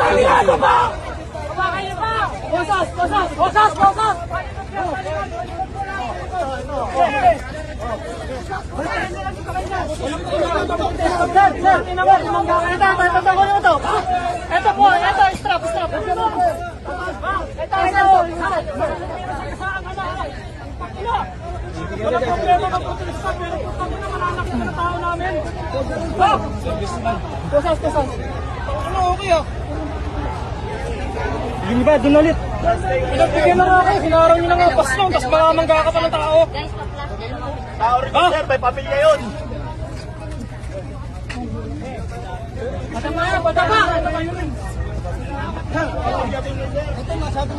Aliado ba? Bosas! Sir, tinawag, ito po, strap. Wala problema ng putilista, pero kung naman anak ng tao namin. Bosas. Ano, okay ah. Hindi ba, doon ulit. Pinagbigyan na nga kayo, sinaraw nyo na nga pas lang, tapos mamangga ka pa ng tao. Tao rin sir, may pamilya yun. Patama! Ito masyado